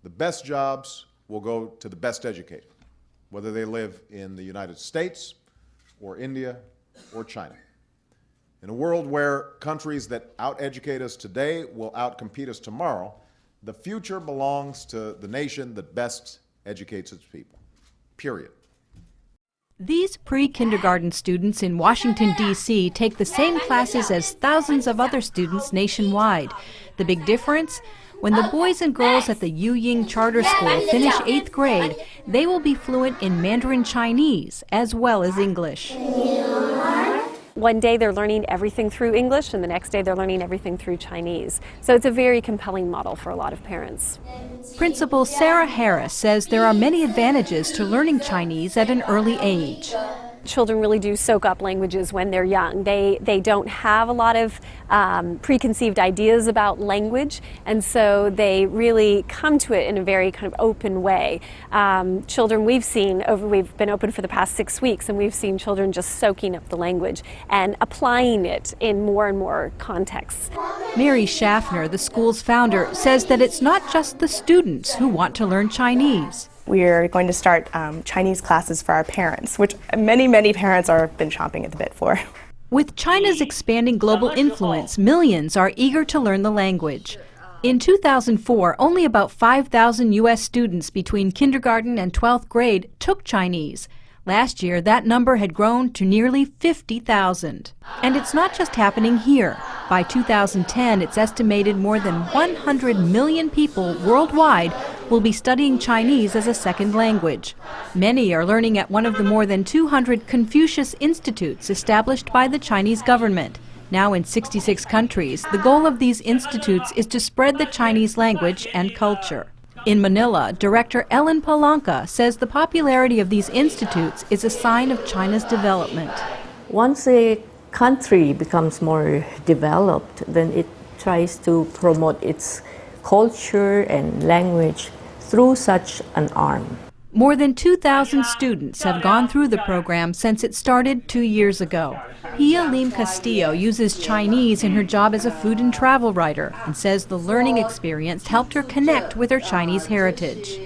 The best jobs will go to the best educated, whether they live in the United States or India or China. In a world where countries that out-educate us today will outcompete us tomorrow, the future belongs to the nation that best educates its people, period. These pre-kindergarten students in Washington, D.C. take the same classes as thousands of other students nationwide. The big difference? When the boys and girls at the Yu Ying Charter School finish 8th grade, they will be fluent in Mandarin Chinese as well as English. One day they're learning everything through English, and the next day they're learning everything through Chinese. So it's a very compelling model for a lot of parents. Principal Sarah Harris says there are many advantages to learning Chinese at an early age. Children really do soak up languages when they're young. They don't have a lot of preconceived ideas about language, and so they really come to it in a very kind of open way. Children we've been open for the past 6 weeks, and we've seen children just soaking up the language and applying it in more and more contexts. Mary Schaffner, the school's founder, says that it's not just the students who want to learn Chinese. We're going to start Chinese classes for our parents, which many parents have been chomping at the bit for. With China's expanding global influence, millions are eager to learn the language. In 2004, only about 5,000 U.S. students between kindergarten and 12th grade took Chinese. Last year, that number had grown to nearly 50,000. And it's not just happening here. By 2010, it's estimated more than 100 million people worldwide will be studying Chinese as a second language. Many are learning at one of the more than 200 Confucius Institutes established by the Chinese government. Now in 66 countries, the goal of these institutes is to spread the Chinese language and culture. In Manila, Director Ellen Palanca says the popularity of these institutes is a sign of China's development. Once a country becomes more developed, then it tries to promote its culture and language through such an arm. More than 2,000 students have gone through the program since it started 2 years ago. Pia Lim Castillo uses Chinese in her job as a food and travel writer and says the learning experience helped her connect with her Chinese heritage.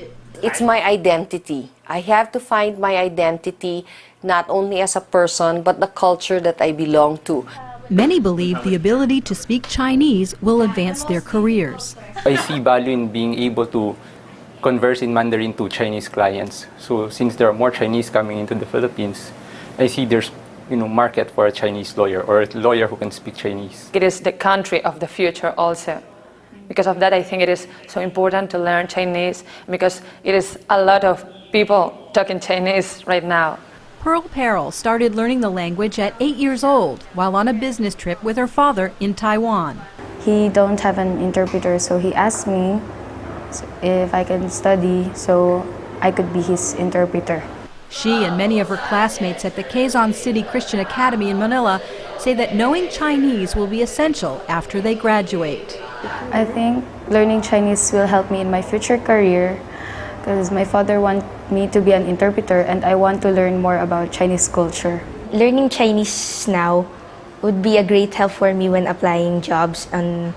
It's my identity. I have to find my identity not only as a person but the culture that I belong to. Many believe the ability to speak Chinese will advance their careers. I see value in being able to converse in Mandarin to Chinese clients. So since there are more Chinese coming into the Philippines, I see there's market for a Chinese lawyer or a lawyer who can speak Chinese. It is the country of the future also. Because of that, I think it is so important to learn Chinese because it is a lot of people talking Chinese right now. Pearl Perrell started learning the language at 8 years old while on a business trip with her father in Taiwan. He don't have an interpreter, so he asked me if I can study so I could be his interpreter. She and many of her classmates at the Quezon City Christian Academy in Manila say that knowing Chinese will be essential after they graduate. I think learning Chinese will help me in my future career because my father wants me to be an interpreter and I want to learn more about Chinese culture. Learning Chinese now would be a great help for me when applying jobs on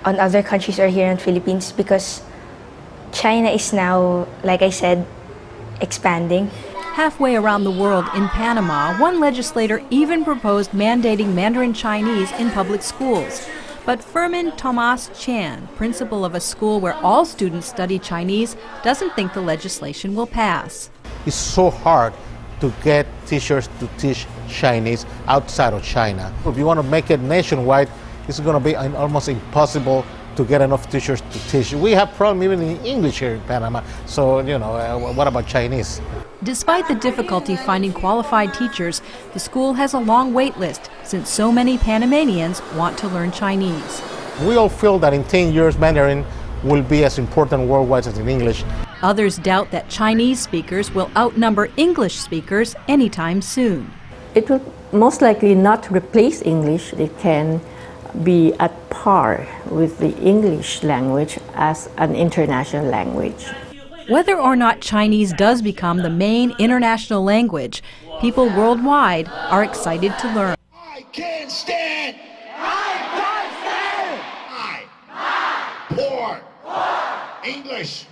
other countries or here in the Philippines because China is now, like I said, expanding. Halfway around the world in Panama, one legislator even proposed mandating Mandarin Chinese in public schools. But Fermin Tomas Chan, principal of a school where all students study Chinese, doesn't think the legislation will pass. It's so hard to get teachers to teach Chinese outside of China. If you want to make it nationwide, it's going to be almost impossible to get enough teachers to teach. We have problems even in English here in Panama, so what about Chinese? Despite the difficulty finding qualified teachers, the school has a long wait list since so many Panamanians want to learn Chinese. We all feel that in 10 years Mandarin will be as important worldwide as in English. Others doubt that Chinese speakers will outnumber English speakers anytime soon. It will most likely not replace English. It can be at par with the English language as an international language. Whether or not Chinese does become the main international language, people worldwide are excited to learn. I can't stand. I, poor English.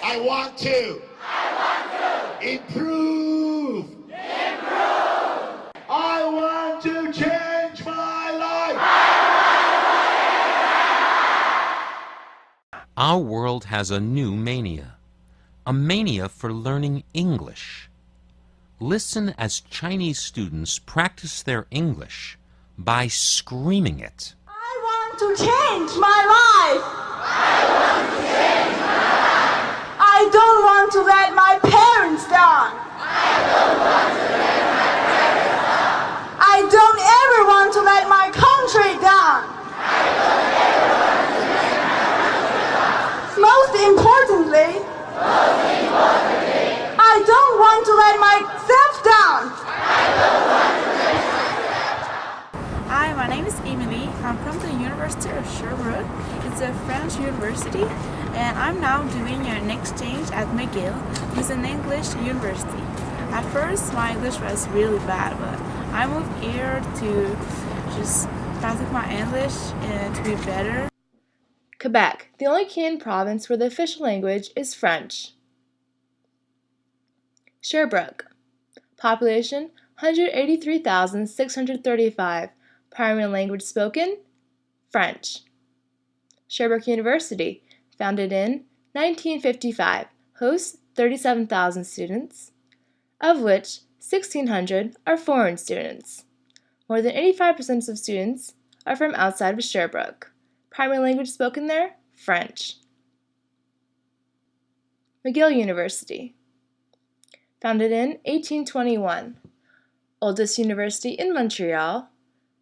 I want to. Improve. I want to change my life. Our world has a new mania. A mania for learning English. Listen as Chinese students practice their English by screaming it. I want to change my life. I don't want to let my parents down. I don't ever want to let my country down. Most importantly, I don't want to let myself down. Hi, my name is Emily. I'm from the University of Sherbrooke. It's a French university, and I'm now doing an exchange at McGill, which is an English university. At first, my English was really bad, but I moved here to just practice my English and to be better. Quebec, the only Canadian province where the official language is French. Sherbrooke, population 183,635, primary language spoken, French. Sherbrooke University, founded in 1955, hosts 37,000 students, of which 1,600 are foreign students. More than 85% of students are from outside of Sherbrooke. Primary language spoken there, French. McGill University, founded in 1821, oldest university in Montreal,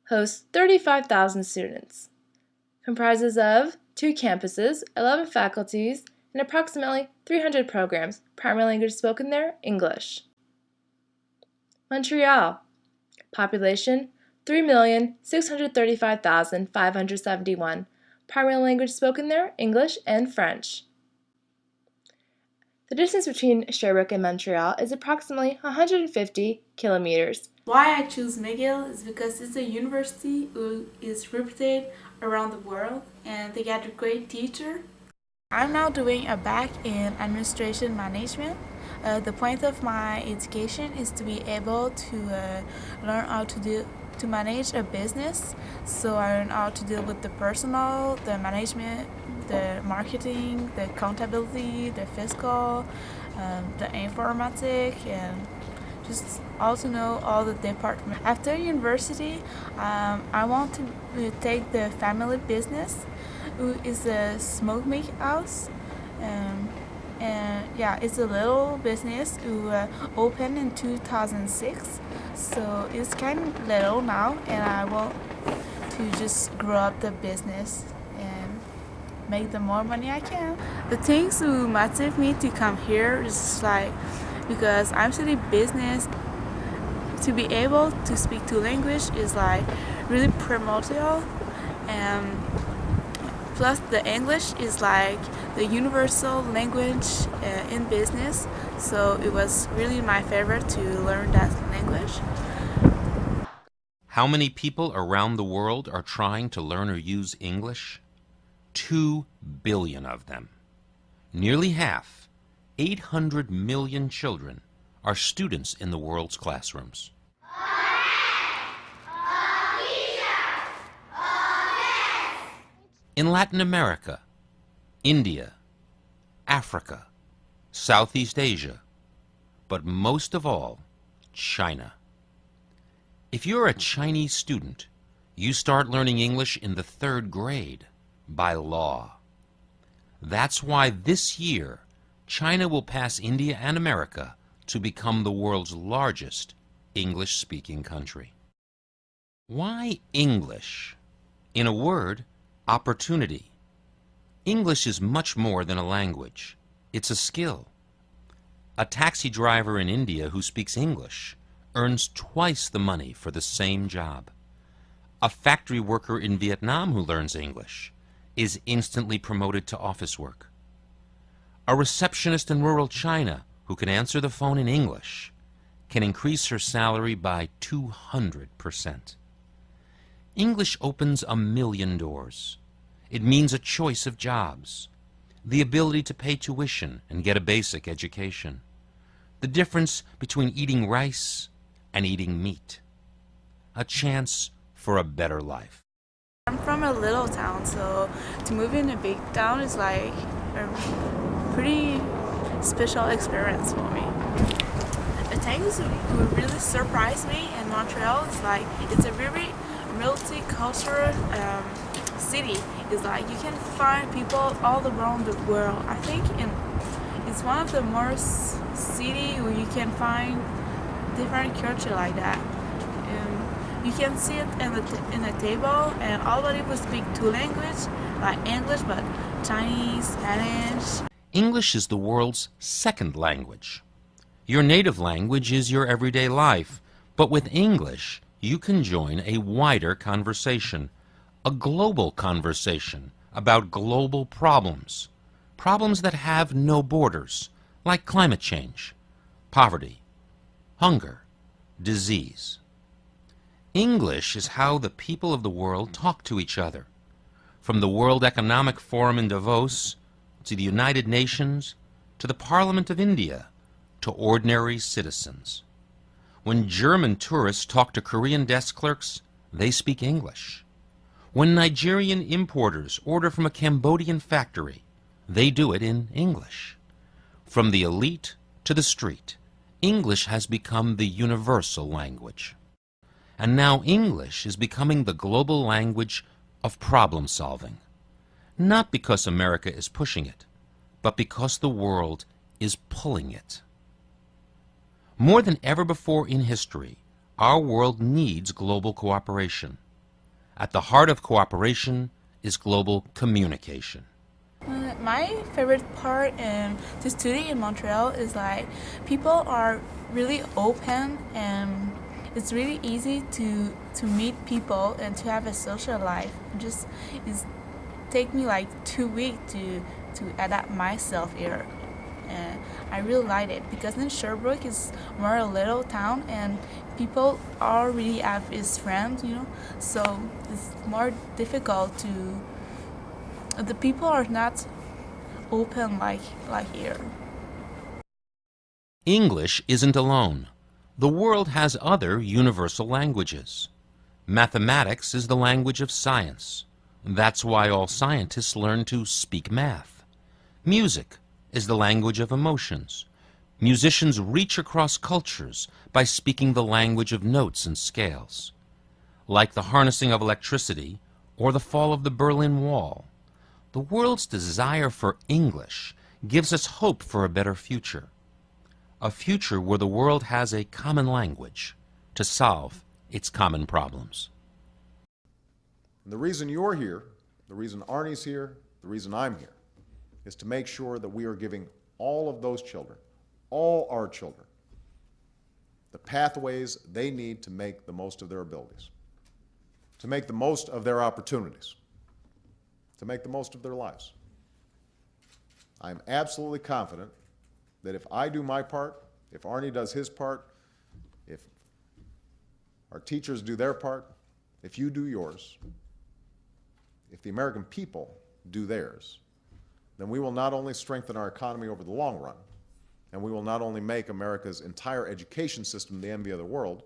hosts 35,000 students, comprises of 2 campuses, 11 faculties, and approximately 300 programs. Primary language spoken there, English. Montreal, population 3,635,571, primary language spoken there, English and French. The distance between Sherbrooke and Montreal is approximately 150 kilometers. Why I choose McGill is because it's a university who is reputed around the world, and they get a great teacher. I'm now doing a bac in administration management. The point of my education is to be able to learn how to manage a business. So I learn how to deal with the personal, the management, the marketing, the accountability, the fiscal, the informatics, and just also know all the departments. After university, I want to take the family business, who is a smoke make house. And yeah, it's a little business who opened in 2006, so it's kind of little now, and I want to just grow up the business and make the more money I can. The things who motivate me to come here is like, because I'm studying business, to be able to speak 2 languages is like really primordial, and plus the English is like the universal language in business, so it was really my favorite to learn that language. How many people around the world are trying to learn or use English? 2 billion of them. Nearly half, 800 million children, are students in the world's classrooms. In Latin America, India, Africa, Southeast Asia, but most of all, China. If you're a Chinese student, you start learning English in the 3rd grade by law. That's why this year, China will pass India and America to become the world's largest English-speaking country. Why English? In a word, opportunity. English is much more than a language. It's a skill. A taxi driver in India who speaks English earns twice the money for the same job. A factory worker in Vietnam who learns English is instantly promoted to office work. A receptionist in rural China who can answer the phone in English can increase her salary by 200%. English opens a million doors. It means a choice of jobs. the ability to pay tuition and get a basic education, the difference between eating rice and eating meat, a chance for a better life. I'm from a little town, so to move in a big town is like a pretty special experience for me. The things that really surprised me in Montreal is like it's a very multicultural city. It's like you can find people all around the world. I think it's one of the most city where you can find different culture like that. You can see it in a table, and everybody will speak two languages, like English, but Chinese, Spanish. English is the world's second language. Your native language is your everyday life, but with English, you can join a wider conversation, a global conversation about global problems, problems that have no borders, like climate change, poverty, hunger, disease. English is how the people of the world talk to each other. From the World Economic Forum in Davos, to the United Nations, to the Parliament of India, to ordinary citizens. When German tourists talk to Korean desk clerks, they speak English. When Nigerian importers order from a Cambodian factory, they do it in English. From the elite to the street, English has become the universal language. And now English is becoming the global language of problem solving. Not because America is pushing it, but because the world is pulling it. More than ever before in history, our world needs global cooperation. At the heart of cooperation is global communication. My favorite part to study in Montreal is like people are really open, and it's really easy to meet people and to have a social life. It take me like 2 weeks to adapt myself here. And I really like it because in Sherbrooke is more a little town, and people already have his friends, so it's more difficult the people are not open like here. English isn't alone. The world has other universal languages. Mathematics is the language of science. That's why all scientists learn to speak math. Music is the language of emotions. Musicians reach across cultures by speaking the language of notes and scales. Like the harnessing of electricity or the fall of the Berlin Wall, the world's desire for English gives us hope for a better future. A future where the world has a common language to solve its common problems. And the reason you're here, the reason Arnie's here, the reason I'm here, is to make sure that we are giving all of those children, all our children, the pathways they need to make the most of their abilities, to make the most of their opportunities, to make the most of their lives. I'm absolutely confident that if I do my part, if Arnie does his part, if our teachers do their part, if you do yours, if the American people do theirs, then we will not only strengthen our economy over the long run, and we will not only make America's entire education system the envy of the world,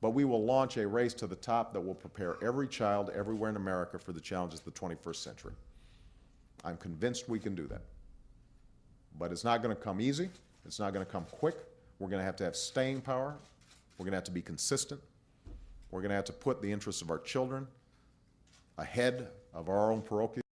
but we will launch a race to the top that will prepare every child everywhere in America for the challenges of the 21st century. I'm convinced we can do that. But it's not going to come easy. It's not going to come quick. We're going to have staying power. We're going to have to be consistent. We're going to have to put the interests of our children ahead of our own parochial